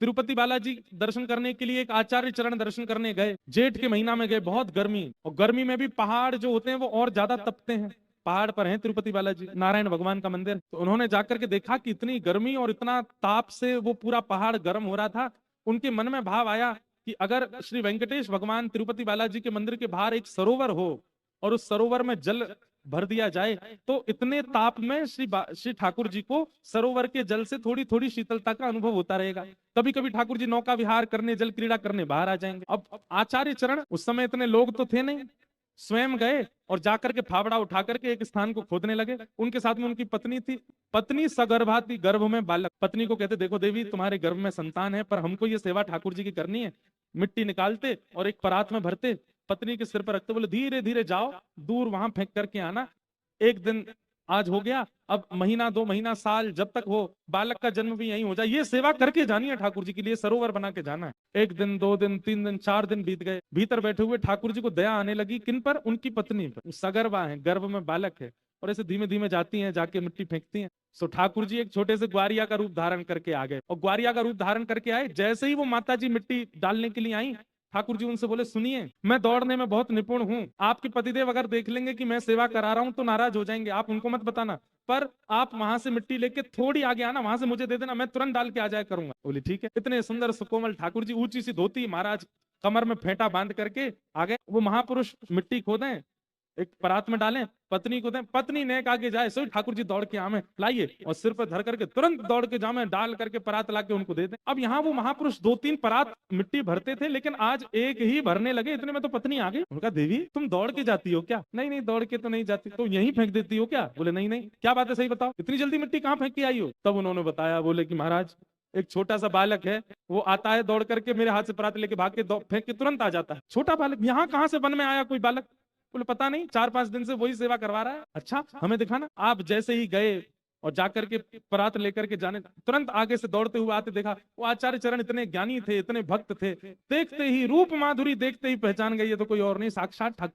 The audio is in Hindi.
तिरुपति बालाजी दर्शन करने के लिए एक आचार्य चरण दर्शन करने गए, जेठ के महीना में गए, बहुत गर्मी, और गर्मी में भी पहाड़ जो होते हैं वो और ज्यादा तपते हैं। पहाड़ पर है तिरुपति बालाजी, नारायण भगवान का मंदिर। तो उन्होंने जाकर के देखा कि इतनी गर्मी और इतना ताप से वो पूरा पहाड़ गर्म हो रहा था। उनके मन में भाव आया कि अगर श्री वेंकटेश भगवान तिरुपति बालाजी के मंदिर के बाहर एक सरोवर हो और उस सरोवर में जल भर दिया जाए तो इतने ताप में श्री ठाकुर जी को सरोवर के जल से थोड़ी थोड़ी शीतलता का अनुभव होता रहेगा। कभी कभी ठाकुर जी नौका विहार करने, जल क्रीड़ा करने बाहर आ जाएंगे। अब आचार्य चरण, उस समय इतने लोग तो थे नहीं, स्वयं गए और जाकर के फावड़ा उठा करके एक स्थान को खोदने लगे। उनके साथ में उनकी पत्नी थी। पत्नी सगर्भा थी, गर्भ में बालक। पत्नी को कहते, देखो देवी, तुम्हारे गर्भ में संतान है, पर हमको ये सेवा ठाकुर जी की करनी है। मिट्टी निकालते और एक परात में भरते, पत्नी के सिर पर रखते, बोले धीरे धीरे जाओ, दूर वहां फेंक करके आना। एक दिन आज हो गया, अब महीना, 2 महीना, साल, जब तक हो, बालक का जन्म भी यहीं हो जाए, ये सेवा करके जानी है ठाकुर जी के लिए, सरोवर बना के जाना है। 1 दिन, 2 दिन, 3 दिन, 4 दिन बीत गए। भीतर बैठे हुए ठाकुर जी को दया आने लगी, किन पर? उनकी पत्नी पर। सगर्भा है, गर्भ में बालक है, और ऐसे धीमे धीमे जाती हैं, जाके मिट्टी फेंकती हैं। सो ठाकुर जी एक छोटे से ग्वारिया का रूप धारण करके आ गए, और ग्वारिया का रूप धारण करके आए। जैसे ही वो माता जी मिट्टी डालने के लिए आई, ठाकुर जी उनसे बोले, सुनिए, मैं दौड़ने में बहुत निपुण हूं, आपके पतिदेव अगर देख लेंगे कि मैं सेवा करा रहा हूं तो नाराज हो जाएंगे, आप उनको मत बताना, पर आप वहां से मिट्टी लेके थोड़ी आगे आना, वहां से मुझे दे देना, मैं तुरंत डाल के आ जाया करूंगा। बोली ठीक है। इतने सुंदर सुकोमल ठाकुर जी, ऊंची सी धोती, महाराज कमर में फेंटा बांध करके आ गए। वो महापुरुष मिट्टी खोदें, एक परात में डालें, पत्नी को दें, पत्नी नेक आगे जाए, सो ठाकुर जी दौड़ के आमे लाइए, और सिर पर धर करके तुरंत दौड़ के जामे, डाल करके परात ला के उनको दे दें। अब यहाँ वो महापुरुष 2-3 परात मिट्टी भरते थे, लेकिन आज एक ही भरने लगे, इतने में तो पत्नी आ गई। उनका, देवी तुम दौड़ के जाती हो क्या? नहीं नहीं, दौड़ के तो नहीं जाती। तो यहीं फेंक देती हो क्या? बोले नहीं नहीं। क्या बात है, सही बताओ, इतनी जल्दी मिट्टी कहाँ फेंक के आई हो? तब उन्होंने बताया, बोले कि महाराज, एक छोटा सा बालक है, वो आता है दौड़ करके, मेरे हाथ से परात लेके भाग के फेंक के तुरंत आ जाता है। छोटा बालक, यहाँ कहाँ से वन में आया कोई बालक? बोले पता नहीं, 4-5 दिन से वही सेवा करवा रहा है। अच्छा, हमें दिखाना। आप जैसे ही गए और जाकर के परात लेकर के जाने, तुरंत आगे से दौड़ते हुए आते, देखा वो आचार्य चरण इतने ज्ञानी थे, इतने भक्त थे, देखते ही रूप माधुरी देखते ही पहचान गई, ये तो कोई और नहीं, साक्षात ठाकुर